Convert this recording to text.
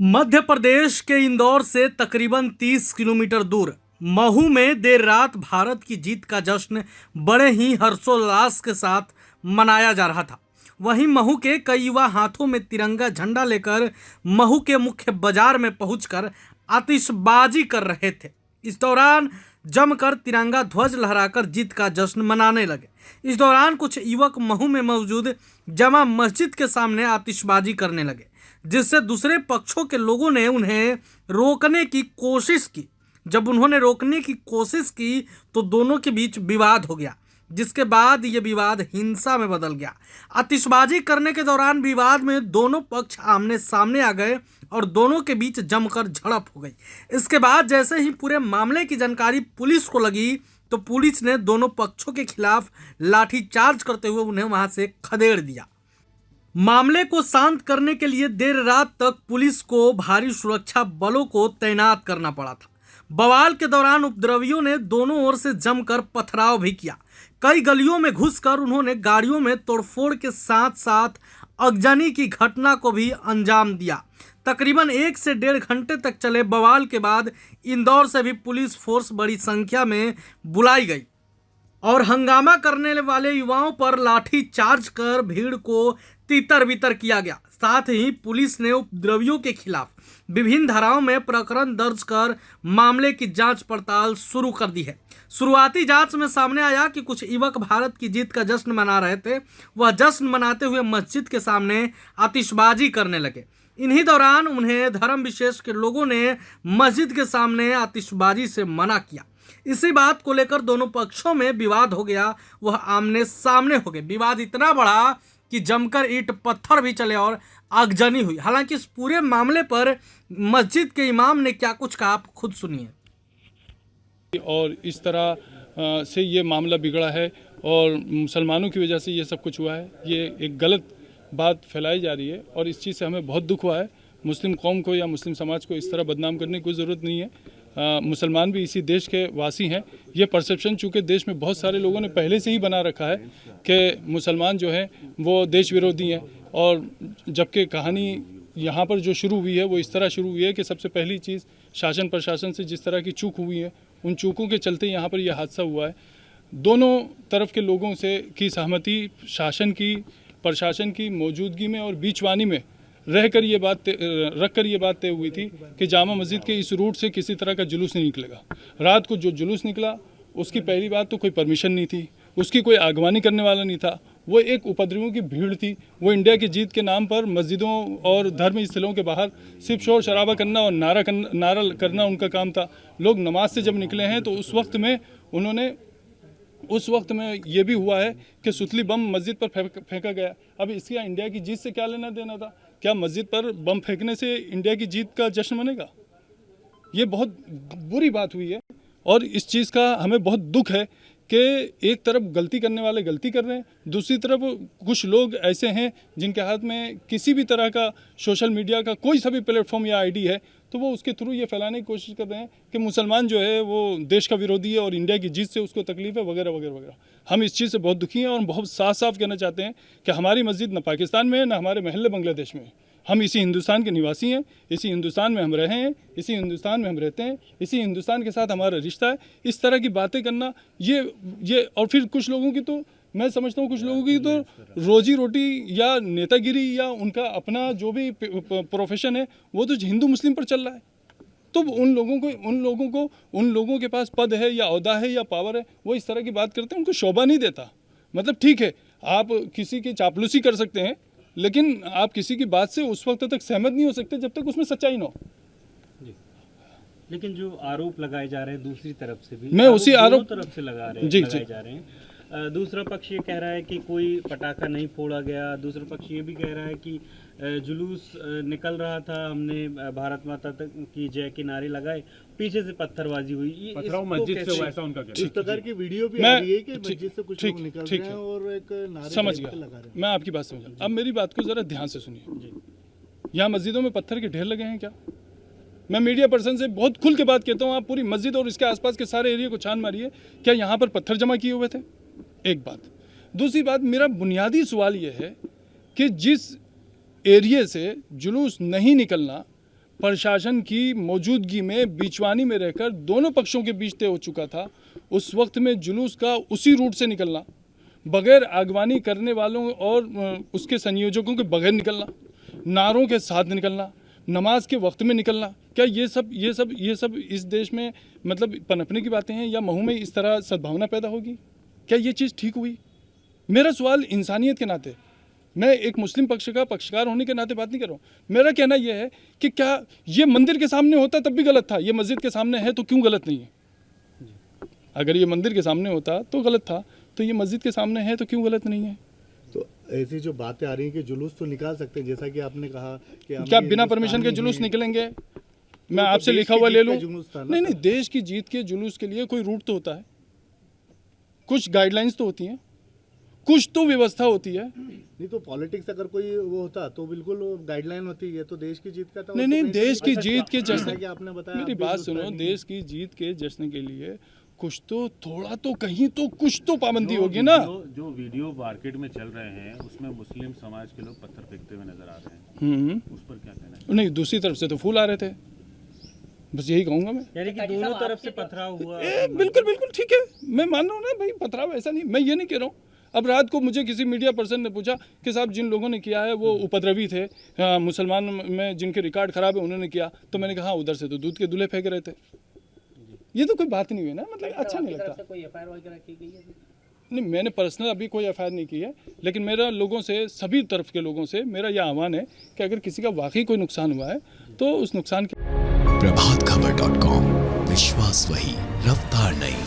मध्य प्रदेश के इंदौर से तकरीबन 30 किलोमीटर दूर महू में देर रात भारत की जीत का जश्न बड़े ही हर्षोल्लास के साथ मनाया जा रहा था। वहीं महू के कई युवा हाथों में तिरंगा झंडा लेकर महू के मुख्य बाजार में पहुंचकर आतिशबाजी कर रहे थे। इस दौरान जमकर तिरंगा ध्वज लहराकर जीत का जश्न मनाने लगे। इस दौरान कुछ युवक महू में मौजूद जमा मस्जिद के सामने आतिशबाजी करने लगे, जिससे दूसरे पक्षों के लोगों ने उन्हें रोकने की कोशिश की। जब उन्होंने रोकने की कोशिश की तो दोनों के बीच विवाद हो गया, जिसके बाद ये विवाद हिंसा में बदल गया। आतिशबाजी करने के दौरान विवाद में दोनों पक्ष आमने सामने आ गए और दोनों के बीच जमकर झड़प हो गई। इसके बाद जैसे ही पूरे मामले की जानकारी पुलिस को लगी तो पुलिस ने दोनों पक्षों के खिलाफ लाठीचार्ज करते हुए उन्हें वहां से खदेड़ दिया। मामले को शांत करने के लिए देर रात तक पुलिस को भारी सुरक्षा बलों को तैनात करना पड़ा था। बवाल के दौरान उपद्रवियों ने दोनों ओर से जमकर पथराव भी किया। कई गलियों में घुसकर उन्होंने गाड़ियों में तोड़फोड़ के साथ साथ अगजनी की घटना को भी अंजाम दिया। तकरीबन 1 से 1.5 घंटे तक चले बवाल के बाद इंदौर से भी पुलिस फोर्स बड़ी संख्या में बुलाई गई और हंगामा करने वाले युवाओं पर लाठी चार्ज कर भीड़ को तितर बितर किया गया। साथ ही पुलिस ने उपद्रवियों के खिलाफ विभिन्न धाराओं में प्रकरण दर्ज कर मामले की जांच पड़ताल शुरू कर दी है। शुरुआती जांच में सामने आया कि कुछ युवक भारत की जीत का जश्न मना रहे थे। वह जश्न मनाते हुए मस्जिद के सामने आतिशबाजी करने लगे। इन्हीं दौरान उन्हें धर्म विशेष के लोगों ने मस्जिद के सामने आतिशबाजी से मना किया। इसी बात को लेकर दोनों पक्षों में विवाद हो गया, वह आमने सामने हो गए। विवाद इतना बढ़ा कि जमकर ईंट पत्थर भी चले और आगजनी हुई। हालांकि इस पूरे मामले पर मस्जिद के इमाम ने क्या कुछ कहा, आप खुद सुनिए। और इस तरह से ये मामला बिगड़ा है और मुसलमानों की वजह से ये सब कुछ हुआ है। ये एक गलत बात फैलाई जा रही है और इस चीज़ से हमें बहुत दुख हुआ है। मुस्लिम कौम को या मुस्लिम समाज को इस तरह बदनाम करने की कोई ज़रूरत नहीं है। मुसलमान भी इसी देश के वासी हैं। ये परसेप्शन चूँकि देश में बहुत सारे लोगों ने पहले से ही बना रखा है कि मुसलमान जो हैं वो देश विरोधी हैं, और जबकि कहानी यहाँ पर जो शुरू हुई है वो इस तरह शुरू हुई है कि सबसे पहली चीज़ शासन प्रशासन से जिस तरह की चूक हुई है, उन चूकों के चलते यहाँ पर यह हादसा हुआ है। दोनों तरफ के लोगों से की सहमति, शासन की, प्रशासन की मौजूदगी में और बीचवानी में रहकर ये बात रख कर ये बात तय हुई थी कि जामा मस्जिद के इस रूट से किसी तरह का जुलूस नहीं निकलेगा। रात को जो जुलूस निकला उसकी पहली बात तो कोई परमिशन नहीं थी, उसकी कोई आगवानी करने वाला नहीं था। वो एक उपद्रवियों की भीड़ थी। वो इंडिया की जीत के नाम पर मस्जिदों और धर्म स्थलों के बाहर सिर्फ शोर शराबा करना और नारा करना उनका काम था। लोग नमाज से जब निकले हैं तो उस वक्त में ये भी हुआ है कि सुतली बम मस्जिद पर फेंका गया। अब इसका इंडिया की जीत से क्या लेना देना था? क्या मस्जिद पर बम फेंकने से इंडिया की जीत का जश्न मनेगा? ये बहुत बुरी बात हुई है और इस चीज़ का हमें बहुत दुख है कि एक तरफ गलती करने वाले गलती कर रहे हैं, दूसरी तरफ कुछ लोग ऐसे हैं जिनके हाथ में किसी भी तरह का सोशल मीडिया का कोई सा भी प्लेटफॉर्म या आईडी है तो वो उसके थ्रू ये फैलाने की कोशिश कर रहे हैं कि मुसलमान जो है वो देश का विरोधी है और इंडिया की जीत से उसको तकलीफ है वगैरह वगैरह वगैरह। हम इस चीज़ से बहुत दुखी हैं और बहुत साफ साफ कहना चाहते हैं कि हमारी मस्जिद न पाकिस्तान में है, न हमारे महल्ले बांग्लादेश में है। हम इसी हिंदुस्तान के निवासी हैं, इसी हिंदुस्तान में हम रहे हैं, इसी हिंदुस्तान में हम रहते हैं, इसी हिंदुस्तान के साथ हमारा रिश्ता है। इस तरह की बातें करना ये और फिर कुछ लोगों की तो मैं समझता हूँ कुछ लोगों की तो रोजी रोटी या नेतागिरी या उनका अपना जो भी प्रोफेशन है वो तो हिंदू मुस्लिम पर चल रहा है। तो उन लोगों के पास पद है या ओहदा है या पावर है, वो इस तरह की बात करते हैं, उनको शोभा नहीं देता। मतलब ठीक है, आप किसी की चापलूसी कर सकते हैं लेकिन आप किसी की बात से उस वक्त तक सहमत नहीं हो सकते जब तक उसमें सच्चाई ना हो। लेकिन जो आरोप लगाए जा रहे हैं दूसरी तरफ से भी, मैं उसी आरोप तरफ से लगाए जा रहे हैं। दूसरा पक्ष ये कह रहा है कि कोई पटाखा नहीं फोड़ा गया, दूसरा पक्ष ये भी कह रहा है कि जुलूस निकल रहा था, हमने भारत माता तक की जय के नारे लगाए, पीछे से पत्थरबाजी हुई। ये मस्जिद से ऐसा उनका कहना है। इस प्रकार की वीडियो भी आ रही है कि मस्जिद से कुछ लोग निकल रहे हैं और एक नारे समझ गया, मैं आपकी बात समझा। अब मेरी बात को जरा ध्यान से सुनिए। यहाँ मस्जिदों में पत्थर के ढेर लगे हैं क्या? मैं मीडिया पर्सन से बहुत खुल के बात कहता हूँ, आप पूरी मस्जिद और इसके आसपास के सारे एरिया को छान मारिए, क्या यहाँ पर पत्थर जमा किए हुए थे? एक बात। दूसरी बात, मेरा बुनियादी सवाल यह है कि जिस एरिए से जुलूस नहीं निकलना प्रशासन की मौजूदगी में बीचवानी में रहकर दोनों पक्षों के बीच तय हो चुका था। उस वक्त में जुलूस का उसी रूट से निकलना, बगैर आगवानी करने वालों और उसके संयोजकों के बगैर निकलना, नारों के साथ निकलना, नमाज के वक्त में निकलना, क्या ये सब इस देश में मतलब पनपने की बातें हैं? या महू में इस तरह सद्भावना पैदा होगी? क्या ये चीज़ ठीक हुई? मेरा सवाल इंसानियत के नाते, मैं एक मुस्लिम पक्ष का पक्षकार होने के नाते बात नहीं कर रहा हूँ। मेरा कहना यह है कि क्या ये मंदिर के सामने होता तब भी गलत था, ये मस्जिद के सामने है तो क्यों गलत नहीं है? अगर ये मंदिर के सामने होता तो गलत था, तो ये मस्जिद के सामने है तो क्यों गलत नहीं है? तो ऐसी जो बातें आ रही हैं कि जुलूस तो निकाल सकते हैं, जैसा कि आपने कहा कि क्या बिना परमिशन के जुलूस निकलेंगे? मैं आपसे लिखा हुआ ले लूँ? नहीं, देश की जीत के जुलूस के लिए कोई रूट तो होता है, कुछ गाइडलाइंस तो होती हैं, कुछ तो व्यवस्था होती है। नहीं तो पॉलिटिक्स अगर कोई वो होता तो बिल्कुल गाइडलाइन होती है, तो देश की जीत का तो नहीं, देश की जीत के जश्न, आपने बताया, मेरी बात सुनो, देश की जीत के जश्न के लिए कुछ तो थोड़ा तो कहीं तो कुछ तो पाबंदी होगी ना। जो वीडियो मार्केट में चल रहे हैं उसमें मुस्लिम समाज के लोग पत्थर फेंकते हुए नजर आ रहे हैं, उस पर क्या कहना है? नहीं, दूसरी तरफ से तो फूल आ रहे थे, बस यही कहूंगा मैं। यानी कि दोनों तरफ से पथराव हुआ। बिल्कुल ठीक है, मैं मान रहा हूँ ना भाई, पथराव ऐसा नहीं, मैं ये नहीं कह रहा हूँ। अब रात को मुझे किसी मीडिया पर्सन ने पूछा कि साहब जिन लोगों ने किया है वो उपद्रवी थे, मुसलमान में जिनके रिकॉर्ड खराब है उन्होंने किया, तो मैंने कहा उधर से तो दूध के दूल्हे फेंक रहे थे। ये तो कोई बात नहीं हुई ना, मतलब अच्छा नहीं लगता। कोई एफआईआर वगैरह की गई है? नहीं, मैंने पर्सनल अभी कोई एफआईआर नहीं की है, लेकिन मेरा लोगों से, सभी तरफ के लोगों से मेरा यह आह्वान है कि अगर किसी का वाकई कोई नुकसान हुआ है तो उस नुकसान के प्रभातखबर.com, विश्वास वही, रफ्तार नहीं।